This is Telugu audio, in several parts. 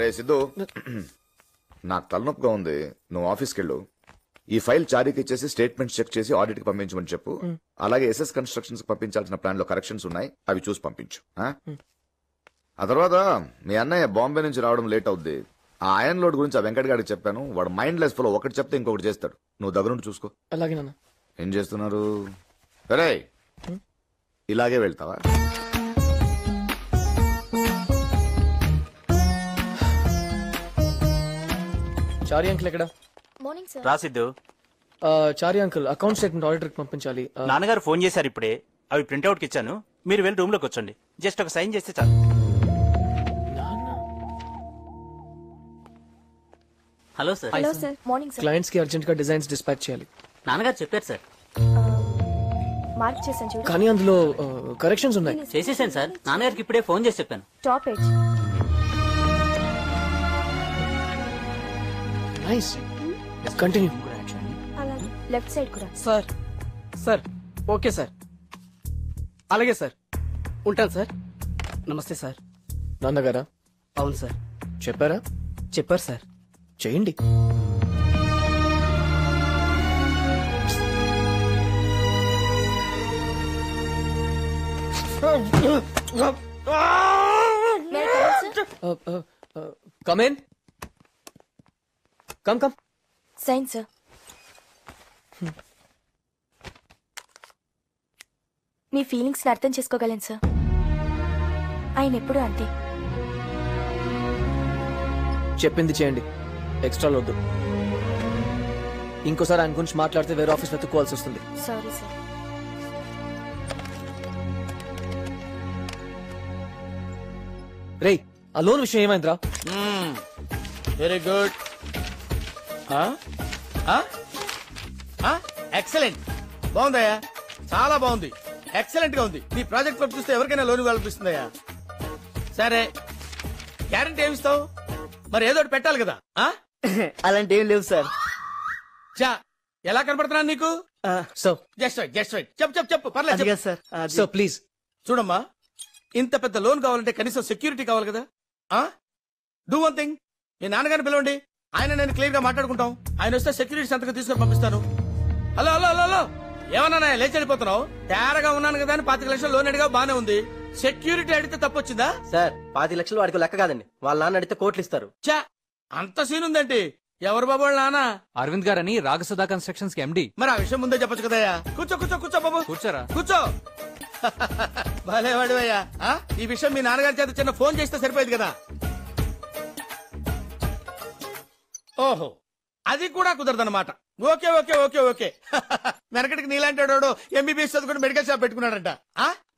రే సిద్ధు, నాకు తలనొప్పిగా ఉంది, నువ్వు ఆఫీస్కి వెళ్ళు. ఈ ఫైల్ చారీకి ఇచ్చేసి స్టేట్మెంట్స్ చెక్ చేసి ఆడిట్ కి పంపించమని చెప్పు. అలాగే ఎస్ఎస్ కన్స్ట్రక్షన్స్ పంపించాల్సిన ప్లాన్ లో కరెక్షన్స్ ఉన్నాయి, అవి చూసి పంపించు. ఆ తర్వాత మీ అన్నయ్య బాంబే నుంచి రావడం లేట్ అవుద్ది. ఆ ఐరన్ లోడ్ గురించి ఆ వెంకట్ గారికి చెప్పాను. వాడు మైండ్ లెస్ ఫుల్, ఒకటి చెప్తే ఇంకొకటి చేస్తాడు. నువ్వు దగ్గరుండి చూసుకో. అలాగే నాన్న. ఏం చేస్తున్నారు? సరే, ఇలాగే వెళ్తావా? చారి అంకుల్ ఎక్కడ? Morning sir. రాసిద్దు. Chari uncle account statement auditor కి పంపించాలి. నాన్నగారు ఫోన్ చేశారు ఇప్పుడే, అవి ప్రింట్అవుట్ కి ఇచ్చాను. మీరు వెళ్ళి రూమ్ లోకి వచ్చండి, జస్ట్ ఒక సైన్ చేస్తే చాలు. Hello sir. Hello sir. Morning sir. Clients కి అర్జెంట్ గా డిజైన్స్ డిస్పాచ్ చేయాలి. నాన్నగారు చెప్పారు సార్. మార్క్ చేశాను చూడు. కానీ అందులో కరెక్షన్స్ ఉన్నాయి. చేసేసాను సార్, నాన్నగారికి ఇప్పుడే ఫోన్ చేసి చెప్పాను. Top edge. Nice, continue. అలాగే లెఫ్ట్ సైడ్ కూడా. సార్ సార్ ఓకే సార్, అలాగే సార్, ఉంటాను సార్. నమస్తే సార్. నాన్నగారా? అవును సార్. చెప్పారా? చెప్పారు సార్. చేయండి. Come in. Come come. Sign sir. మీ ఫీలింగ్స్ ని అర్థం చేసుకోగలను సార్. ఆయన ఎప్పుడు అంతే. చెప్పింది చేయండి, ఎక్స్ట్రా వద్దు. ఇంకోసారి ఆయన గురించి మాట్లాడితే వేరే ఆఫీస్ వెతుక్కోవాల్సి వస్తుంది. Sorry sir. రేయ్, ఆ లోన్ విషయం ఏమైందిరా? Very good. ఎక్సలెంట్, బాగుందయ్యా, చాలా బాగుంది, ఎక్సలెంట్ గా ఉంది. నీ ప్రాజెక్ట్ వర్క్ చూస్తే ఎవరికైనా లోన్ కల్పిస్తుందయ్యా. సరే, గ్యారంటీ ఏమిస్తావు? మరి ఏదో ఒకటి పెట్టాలి కదా. అలాంటి ఏం లేవు సార్. చా, ఎలా కనపడుతున్నాను నీకు? So just right, just right. చెప్పు చెప్పు చెప్పు, పర్లేదు చెప్పు. సార్. సో ప్లీజ్ చూడమ్మా, ఇంత పెద్ద లోన్ కావాలంటే కనీసం సెక్యూరిటీ కావాలి కదా. డూ వన్ థింగ్, మీ నాన్నగారిని పిలవండి, ఆయన నేను క్లియర్ గా మాట్లాడుకుంటాం. ఆయన వస్తే సెక్యూరిటీ సంతకం తీసుకొని పంపిస్తాను. హలో హలో హలో హలో, ఏమన్నా లేచి వెళ్ళిపోతున్నావు? తేరగా ఉన్నాను కదా అని 25 లక్షలు లోన్ అడిగా, బానే ఉంది. సెక్యూరిటీ అడిగితే తప్పొచ్చిందా? సార్ 25 లక్షలు వాడికి లెక్క కాదండి, వాళ్ళ నాన్న అడిగితే కోట్లు ఇస్తారు. చా, అంత సీన్ ఉందంటే ఎవరు బాబు వాళ్ళ నాన్న? అరవింద్ గారని రాగసుధా కన్స్ట్రక్షన్స్ కి ఎండి. మరి ఆ విషయం ముందే చెప్పొచ్చు కదయ్యా. కూర్చో కూర్చో కూర్చో బాబు, కూర్చోరా. కూర్చో. భలేవాడివయ్యా. ఈ విషయం మీ నాన్నగారి చేత చిన్న ఫోన్ చేస్తే సరిపోయేది కదా. ఓహో, అది కూడా కుదరదన్నమాట. Okay okay okay okay. వెనకటికి నీలాంటి వాడు ఎంబీబీఎస్ చదువుకుని మెడికల్ షాప్ పెట్టుకున్నాడంట.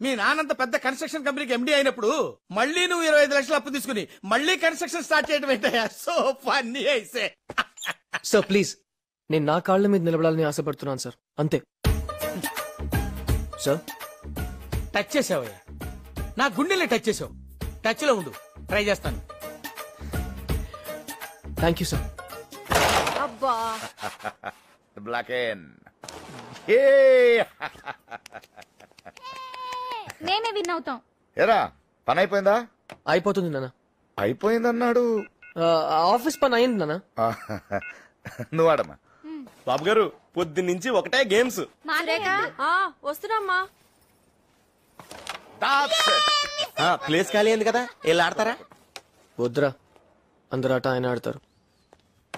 మీ నాన్నంత పెద్ద కన్స్ట్రక్షన్ కంపెనీకి ఎండీ అయినప్పుడు మళ్ళీ నువ్వు 25 లక్షలు అప్పు తీసుకుని మళ్ళీ కన్స్ట్రక్షన్ స్టార్ట్ చేయడం ఏంటయ్యా? సో ఫన్నీ అయితే. సార్ ప్లీజ్, నేను నా కాళ్ళ మీద నిలబడాలని ఆశపడుతున్నాను సార్, అంతే. సార్ టచ్ చేసావయ్యా, నా గుండెల్ని టచ్ చేసావు. టచ్ లో ఉండు, ట్రై చేస్తాను. Thank you sir. అబ్బా, బ్లాక్ ఎన్. మేమే విన్ అవుతాం. ఏరా, పని అయిపోయిందా? అయిపోతుంది నాన్న. అయిపోయిందన్నాడు. ఆఫీస్ పని అయింది నాన్న. నువ్వు ఆడమ్మా. బాబు గారు, పొద్దు నుంచి ఒకటే గేమ్స్. వస్తున్నామ్మా. ప్లేస్ ఖాళీ అయింది కదా, వెళ్ళి ఆడతారా? వద్దురా, అందరు ఆట ఆయన ఆడతారు.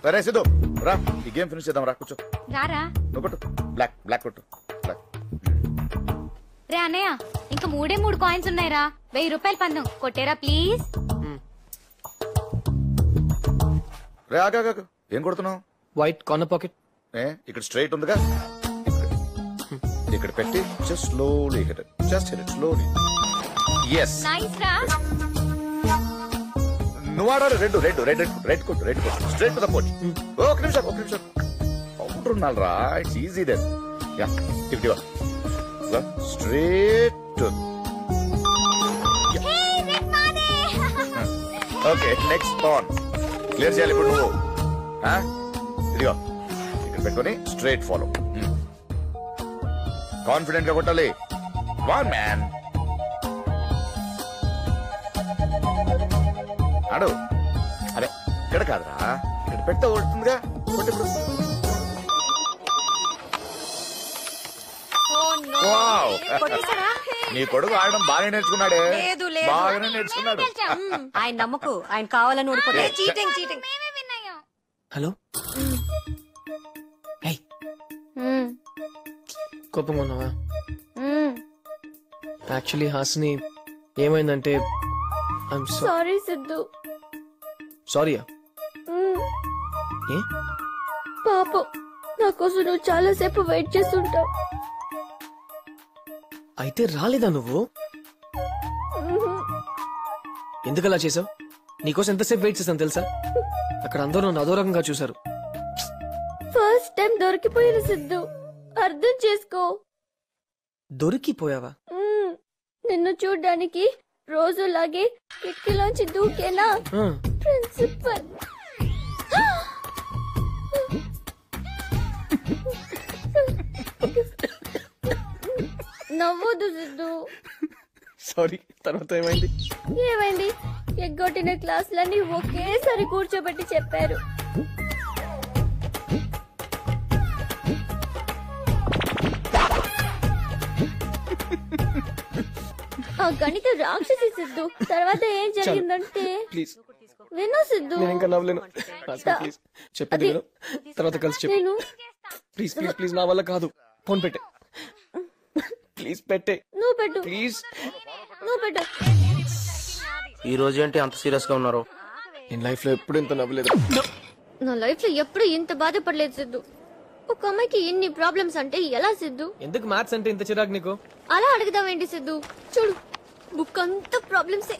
సరే సిద్ధు, రా, ఈ గేమ్ ఫినిష్ చేద్దాం. రా, కూర్చో. రారా. నువ్వు కొట్టు, బ్లాక్ బ్లాక్ కొట్టు. బ్లాక్. రే అన్నయ్య, ఇంకా 3 కాయిన్స్ ఉన్నాయిరా. 1000 రూపాయలు పందెం కొట్టేరా ప్లీజ్. రే ఆగా, ఏం కొడుతున్నావు? White corner pocket. ఇక్కడ స్ట్రైట్ ఉందిగా, ఇక్కడ పెట్టి just slowly hit it, just hit it slowly. yes nice రా. నువ్వు ఆడాలి. రెడ్ కొట్టు స్ట్రైట్ టు ద పోచ్. ఒక నిమిషం పౌడర్ ఉండాలి రా, it's easy then. Yeah, if straight to. Okay, next pan clear చేయాలి ఇప్పుడు నువ్వు. ఇదిగో ఇక్కడ పెట్టుకొని స్ట్రైట్ ఫాలో. కాన్ఫిడెంట్ గా కొట్టాలి. వన్ మ్యాన్ ఆడు. ఇక్కడ కాదురా, ఇక్కడ పెడితే ఓడుతుందిగా. కొట్టు. వావ్. నీ కొడుకు ఆడడం బాగా నేర్చుకున్నాడే. బాగానే నేర్చుకున్నాడు. ఆయన నమ్మకు, ఆయన కావాలని ఓడిపోతే చీటింగ్. మేమే విన్నాయా? హలో హే కోపంగా ఉన్నావా? యాక్చువల్లీ హాస్ని ఏమైందంటే ఐఎమ్ సారీ సిద్ధు. సారీయా? ఏ పాపం నా కోసం నువ్వు చాలా సేపు వెయిట్ చేస్తుంటావు. అయితే రాలేదా నువ్వు? ఎందుకు అలా చేసావు? నీకోసం ఎంతసేపు వెయిట్ చేశాను తెలుసా? అక్కడ అందరూ నన్ను అదో రకంగా చూశారు. ఫస్ట్ టైం దొరికిపోయిన సిద్ధు, అర్థం చేసుకో. దొరికిపోయావా? నిన్ను చూడ్డానికి రోజులాగే కిటికీలోంచి దూకేనా ప్రిన్సిపల్. నవ్వొద్దు సిద్ధు. సారీ. తర్వాత ఏమైంది? ఏమైంది? ఎగ్గొట్టిన క్లాసులన్నీ ఒకేసారి కూర్చోబెట్టి చెప్పారు. ఆ గణిత రాక్షసి సిద్ధు. తర్వాత ఏం జరిగిందంటే ప్లీజ్ విను సిద్ధు. నేను ఇంకా నవ్వలేను. ప్లీజ్ చెప్పేది విను, తర్వాత కలిసి చెప్పు. నేను ప్లీజ్ ప్లీజ్ ప్లీజ్, నా వల్ల కాదు. ఫోన్ పెట్టే. ప్లీజ్ పెట్టే. నువ్వు పెట్టు. ప్లీజ్ నువ్వు పెట్టు. ఈ రోజు ఏంటి అంత సీరియస్ గా ఉన్నారు? నేను లైఫ్ లో ఎప్పుడు ఇంత నవ్వలేదు. నా లైఫ్ లో ఎప్పుడు ఇంత బాధపడలేదు సిద్ధు. ఒక అమ్మాయికి ఇన్ని ప్రాబ్లమ్స్ అంటే ఎలా సిద్ధు? ఎందుకు మ్యాథ్స్ అంటే ఇంత చిరాకు నీకు? అలా అడుగుదామేంటి సిద్ధు? చూడు, బుక్ అంతా ప్రాబ్లమ్సే.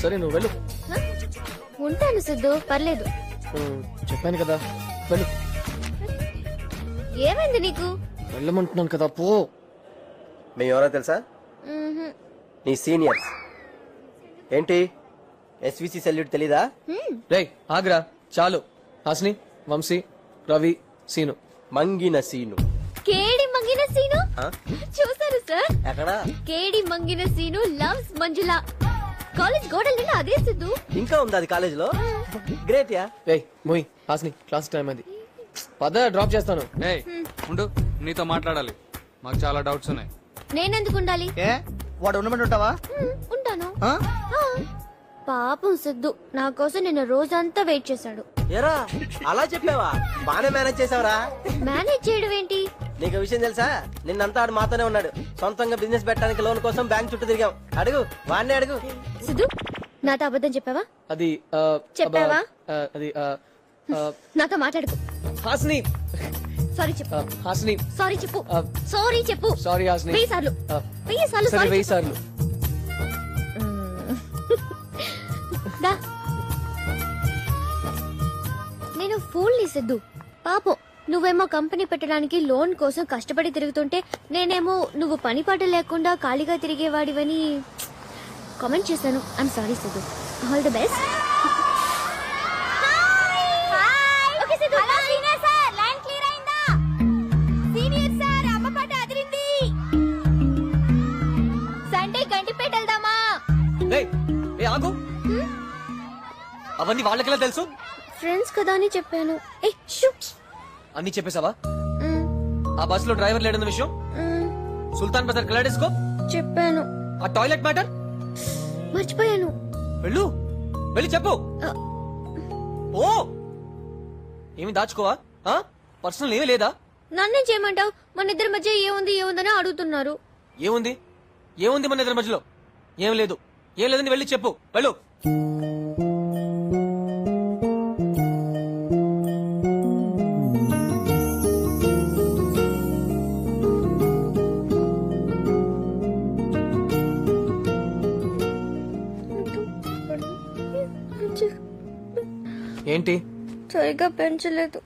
సరే నువ్వు వెళ్ళు. ఉంటాను సిద్ధు, పర్లేదు. చెప్పాను కదా వెళ్ళు. ఏమైంది నీకు? వెళ్ళమంటున్నాను కదా, పో. మేము ఎవరో తెలుసా? నీ సీనియర్స్. ఏంటి ఎస్విసి సెల్యూట్ తెలీదా? రేయ్ ఆగ్రా, చాలు. హాస్ని, వంశీ, రవి, సీను. మంగిన సీను. కేడి మంగిన సీను చూసారు సార్? ఎక్కడా? కేడి మంగిన సీను లవ్స్ మంజుల. కాలేజ్ గోడల నిండా అదే సిద్ధు. ఇంకా ఉంది అది కాలేజ్ లో. గ్రేట్ యా. రేయ్ మోయ్, హాస్ని క్లాస్ టైం అది. పద, డ్రాప్ చేస్తాను. ఏయ్ ఉండు, నీతో మాట్లాడాలి. మాకు చాలా డౌట్స్ ఉన్నాయి. నేనెందుకు ఉండాలి? వాడు ఉండమంటే ఉంటావా? ఉంటాను. పాపం సిద్ధు నా కోసం నిన్న రోజంతా వెయిట్ చేశాడు. ఎరా అలా చెప్పావా? బానే మేనేజ్ చేసావరా. మేనేజ్ చేయడం ఏంటి? నీకు విషయం తెలుసా? నిన్నంతా ఆడు మాతోనే ఉన్నాడు. సొంతంగా బిజినెస్ పెట్టడానికి లోన్ కోసం బ్యాంక్ చుట్టూ తిరిగాం. అడుగు, వాడిని అడుగు. సిద్ధు నాతో అబద్ధం చెప్పావా? అది చెప్పావా? అది నాతో మాట్లాడుకో. హాస్ని సారీ చెప్పు. హాస్ని సారీ చెప్పు. సారీ చెప్పు. సారీ హాస్ని. 1000 సార్లు 1000 సార్లు సరే, సారీ 1000 సార్లు. దా. నేను ఫూల్ ని సిద్ధు. పాపం నువ్వేమో కంపెనీ పెట్టడానికి లోన్ కోసం కష్టపడి తిరుగుతుంటే నేనేమో నువ్వు పని పాట లేకుండా ఖాళీగా తిరిగేవాడివని కామెంట్ చేశాను. I'm sorry Siddhu. All the best. Sunday Gandipet వెళ్దామా? ఆగు. అవన్నీ వాళ్ళకెలా తెలుసు? ఫ్రెండ్స్ కదా అని చెప్పాను. అన్ని చెప్పేశావా? ఆ బస్ లో డ్రైవర్ లేడన్న విషయం, సుల్తాన్ బజార్ కలాడేసుకో చెప్పాను. ఆ టాయిలెట్ మ్యాటర్ మర్చిపోయాను. వెళ్ళు, వెళ్ళి చెప్పు. ఓ ఏమి దాచుకోవా? పర్సనల్ ఏమీ లేదా? నన్నేం చేయమంటావు? మన ఇద్దరి మధ్య ఏముందని అడుగుతున్నారు. ఏముంది ఏముంది మన ఇద్దరి మధ్యలో? ఏం లేదు, ఏం లేదని వెళ్ళి చెప్పు. వెళ్ళు. ఏంటి? సరిగా పెంచలేదు.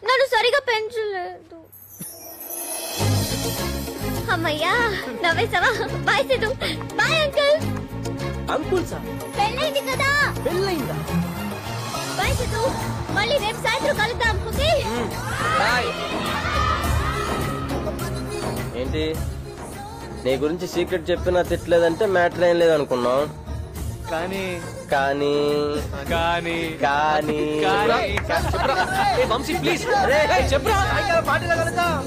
నన్ను సరిగా పెంచలేదు. అమ్మయ్యా నవ్వేసావా? Bye Siddhu. Bye uncle. Uncle sir పెళ్ళైంది కదా? పెళ్ళైందా? బాయ్ సిద్ధు. మళ్ళీ రేపు సాయంత్రం కలుద్దాం. Okay bye. ఏంటి నీ గురించి సీక్రెట్ చెప్పినా తిట్టలేదంటే మ్యాటర్ ఏం లేదనుకున్నాం. కానీ కానీ కానీ కానీ వంశీ ప్లీజ్ పార్టీలో కలుద్దాం.